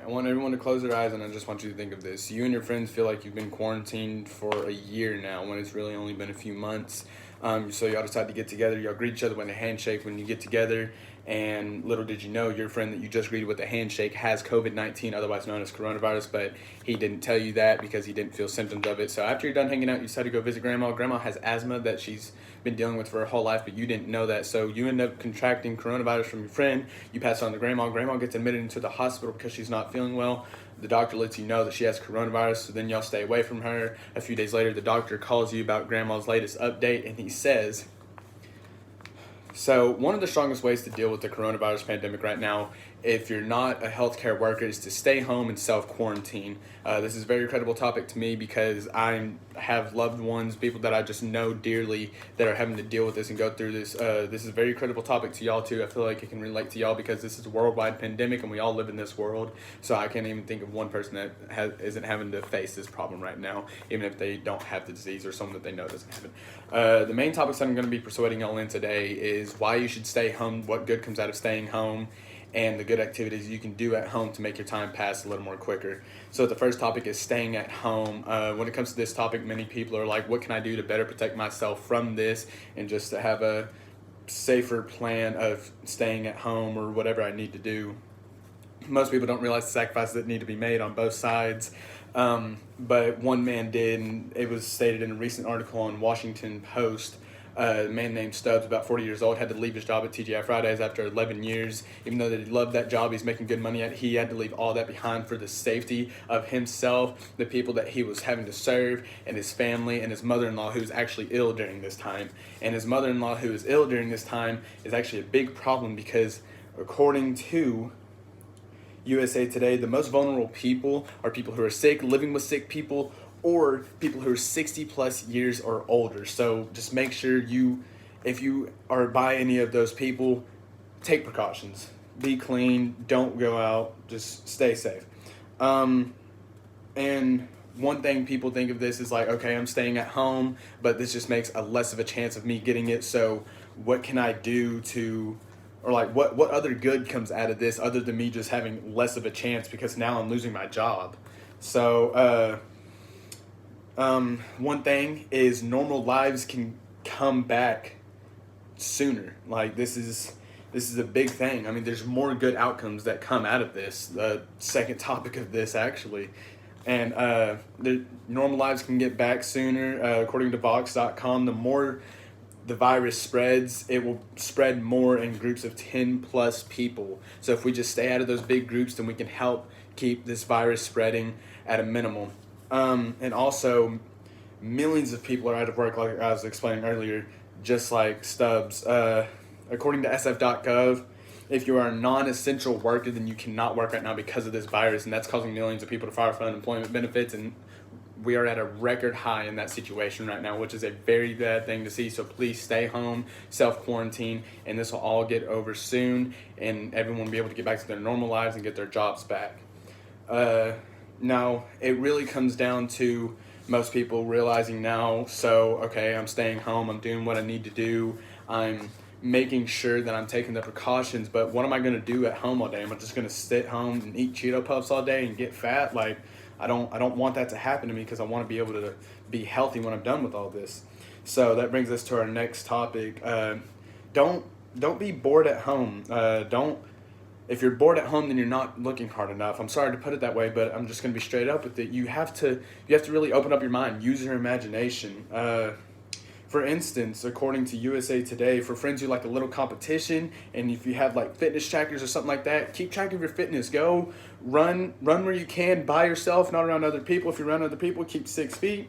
I want everyone to close their eyes, and I just want you to think of this. You and your friends feel like you've been quarantined for a year now, when it's really only been a few months. So y'all decide to get together. Y'all greet each other with a handshake when you get together. And little did you know, your friend that you just greeted with a handshake has COVID-19, otherwise known as coronavirus, but he didn't tell you that because he didn't feel symptoms of it. So after you're done hanging out, you decide to go visit grandma. Grandma has asthma that she's been dealing with for her whole life, but you didn't know that. So you end up contracting coronavirus from your friend. You pass it on to grandma. Grandma gets admitted into the hospital because she's not feeling well. The doctor lets you know that she has coronavirus, so then y'all stay away from her. A few days later, the doctor calls you about grandma's latest update, and he says, so one of the strongest ways to deal with the coronavirus pandemic right now, if you're not a healthcare worker, is to stay home and self-quarantine. This is a very credible topic to me because I have loved ones, people that I just know dearly, that are having to deal with this and go through this. This is a very credible topic to y'all too. I feel like it can relate to y'all because this is a worldwide pandemic and we all live in this world. So I can't even think of one person that isn't having to face this problem right now, even if they don't have the disease or someone that they know doesn't have it. The main topics that I'm going to be persuading y'all in today is why you should stay home, what good comes out of staying home, and the good activities you can do at home to make your time pass a little more quicker. So the first topic is staying at home. When it comes to this topic, many people are like, what can I do to better protect myself from this and just to have a safer plan of staying at home or whatever I need to do. Most people don't realize the sacrifices that need to be made on both sides. But one man did, and it was stated in a recent article on Washington Post. A man named Stubbs, about 40 years old, had to leave his job at TGI Fridays after 11 years. Even though that he loved that job, he's making good money at it, he had to leave all that behind for the safety of himself, the people that he was having to serve, and his family, and his mother-in-law, who was actually ill during this time. And his mother-in-law, who is ill during this time, is actually a big problem because, according to USA Today, the most vulnerable people are people who are sick, living with sick people, or people who are 60 plus years or older. So just make sure if you are by any of those people, take precautions. Be clean, don't go out, just stay safe. And one thing people think of this is like, okay, I'm staying at home, but this just makes a less of a chance of me getting it. So what can I do or like what other good comes out of this other than me just having less of a chance because now I'm losing my job? So, one thing is normal lives can come back sooner. Like this is a big thing. I mean, there's more good outcomes that come out of this. The second topic of this actually, and the normal lives can get back sooner. According to Vox.com, the more the virus spreads, it will spread more in groups of 10 plus people. So if we just stay out of those big groups, then we can help keep this virus spreading at a minimum. And also, millions of people are out of work, like I was explaining earlier, just like Stubbs. According to SF.gov, if you are a non-essential worker, then you cannot work right now because of this virus, and that's causing millions of people to file for unemployment benefits, and we are at a record high in that situation right now, which is a very bad thing to see. So please stay home, self-quarantine, and this will all get over soon, and everyone will be able to get back to their normal lives and get their jobs back. Now, it really comes down to most people realizing now, so, okay, I'm staying home, I'm doing what I need to do, I'm making sure that I'm taking the precautions, but what am I going to do at home all day? Am I just going to sit home and eat Cheeto Puffs all day and get fat? Like, I don't want that to happen to me because I want to be able to be healthy when I'm done with all this. So that brings us to our next topic. Don't be bored at home. If you're bored at home, then you're not looking hard enough. I'm sorry to put it that way, but I'm just going to be straight up with it. You have to really open up your mind, use your imagination. For instance, according to USA Today, for friends who like a little competition, and if you have like fitness trackers or something like that, keep track of your fitness. Go run where you can by yourself, not around other people. If you're around other people, keep 6 feet.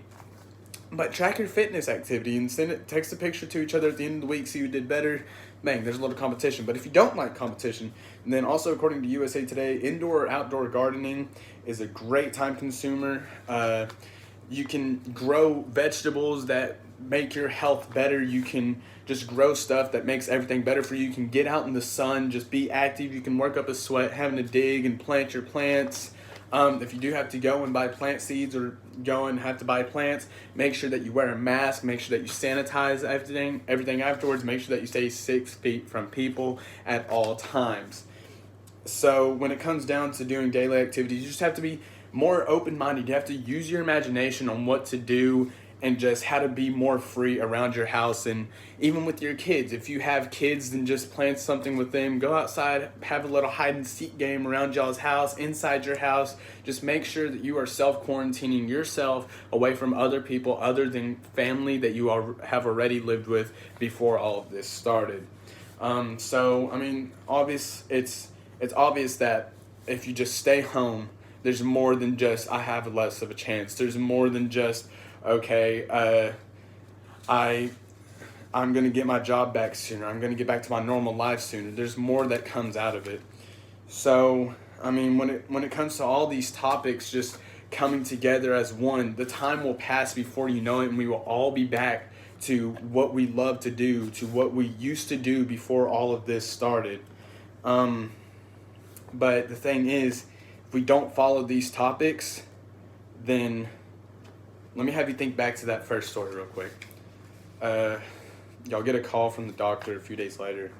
But track your fitness activity and text a picture to each other at the end of the week, see who did better. Bang, there's a little competition. But if you don't like competition, then also according to USA Today, indoor or outdoor gardening is a great time consumer. You can grow vegetables that make your health better. You can just grow stuff that makes everything better for you. You can get out in the sun, just be active. You can work up a sweat having to dig and plant your plants. If you do have to go and buy plant seeds or go and have to buy plants, make sure that you wear a mask, make sure that you sanitize everything afterwards, make sure that you stay 6 feet from people at all times. So when it comes down to doing daily activities, you just have to be more open-minded. You have to use your imagination on what to do and just how to be more free around your house. And even with your kids, if you have kids, then just plan something with them. Go outside, have a little hide and seek game around y'all's house, inside your house. Just make sure that you are self-quarantining yourself away from other people other than family that you have already lived with before all of this started. So I mean, it's obvious that if you just stay home, there's more than just I have less of a chance. There's more than just okay, I I'm gonna get my job back sooner. I'm gonna get back to my normal life sooner. There's more that comes out of it. So I mean, when it comes to all these topics, just coming together as one, the time will pass before you know it, and we will all be back to what we love to do, to what we used to do before all of this started. Um, but the thing is, if we don't follow these topics, then let me have you think back to that first story real quick. Uh, y'all get a call from the doctor a few days later,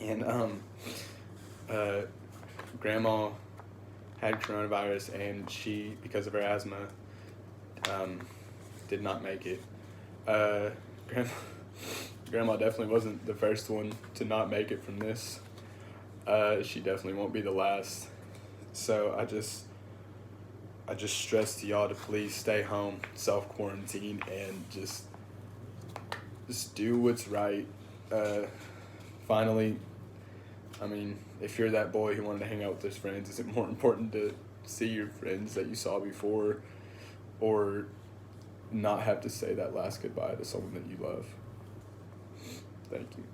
and uh, grandma had coronavirus, and she, because of her asthma, did not make it. Grandma, grandma definitely wasn't the first one to not make it from this. She definitely won't be the last. So I just stress to y'all to please stay home, self-quarantine, and just do what's right. Finally, I mean, if you're that boy who wanted to hang out with his friends, is it more important to see your friends that you saw before, or not have to say that last goodbye to someone that you love? Thank you.